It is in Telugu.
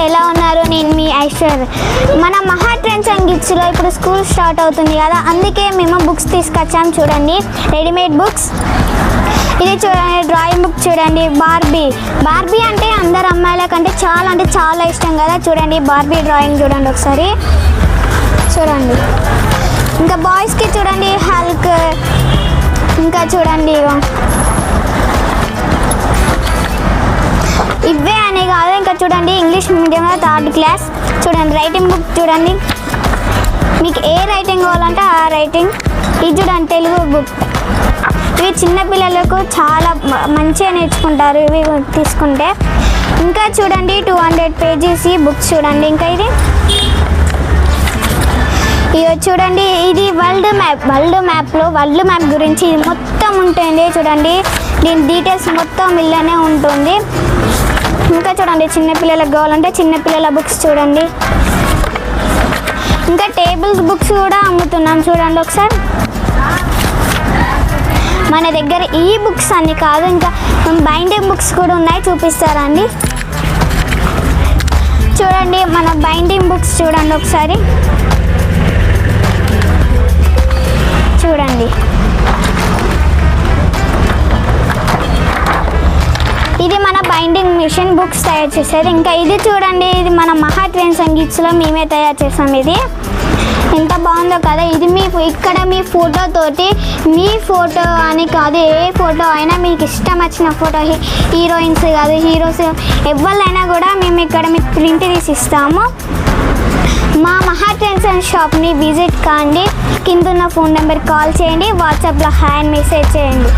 ఎలా ఉన్నారు? నేను మీ ఐశ్వర్. మన మహా ట్రెండ్స్ అండ్ గిఫ్ట్స్లో ఇప్పుడు స్కూల్ స్టార్ట్ అవుతుంది కదా, అందుకే మేము బుక్స్ తీసుకొచ్చాం. చూడండి, రెడీమేడ్ బుక్స్. ఇది చూడండి, డ్రాయింగ్ బుక్ చూడండి. బార్బీ అంటే అందరు అమ్మాయిల కంటే చాలా ఇష్టం కదా. చూడండి, బార్బీ డ్రాయింగ్ చూడండి ఒకసారి. చూడండి, ఇంకా బాయ్స్కి చూడండి హల్క్. ఇంకా చూడండి, ఇవే అని కాదు, ఇంకా చూడండి ఇంగ్లీష్ మీడియంలో 3rd క్లాస్. చూడండి, రైటింగ్ బుక్ చూడండి, మీకు ఏ రైటింగ్ కావాలంటే ఆ రైటింగ్. ఇది చూడండి, తెలుగు బుక్. ఇవి చిన్నపిల్లలకు చాలా మంచిగా నేర్చుకుంటారు ఇవి తీసుకుంటే. ఇంకా చూడండి 200 పేజెస్ ఈ బుక్స్ చూడండి. ఇంకా ఇది చూడండి, ఇది వరల్డ్ మ్యాప్ గురించి ఇది మొత్తం ఉంటుంది. చూడండి, దీని డీటెయిల్స్ మొత్తం ఇలానే ఉంటుంది. ఇంకా చూడండి, చిన్నపిల్లలకు కావాలంటే చిన్నపిల్లల బుక్స్ చూడండి. ఇంకా టేబుల్స్ బుక్స్ కూడా అమ్ముతున్నాం చూడండి ఒకసారి. మన దగ్గర ఈ బుక్స్ అన్ని కాదు, ఇంకా బైండింగ్ బుక్స్ కూడా ఉన్నాయి, చూపిస్తారా అండి? చూడండి, మన బైండింగ్ బుక్స్ చూడండి ఒకసారి. చూడండి, ఇది మన బైండింగ్ మిషన్ బుక్స్ తయారు చేసేది. ఇంకా ఇది చూడండి, ఇది మన మహా ట్రెండ్స్ అండ్ గిఫ్ట్స్లో మేమే తయారు చేసాం. ఇది ఎంత బాగుందో కదా. ఇది ఇక్కడ మీ ఫోటోతోటి, మీ ఫోటో అని కాదు, ఏ ఫోటో అయినా మీకు ఇష్టం వచ్చిన ఫోటో, హీరోయిన్స్ కాదు హీరోస్ ఎవరైనా కూడా మేము ఇక్కడ మీకు ప్రింట్ తీసి ఇస్తాము. మా మహా ట్రెండ్స్ అండ్ షాప్ని విజిట్ కాండి. కింద ఉన్న ఫోన్ నెంబర్ కాల్ చేయండి, వాట్సాప్లో హాయ్ మెసేజ్ చేయండి.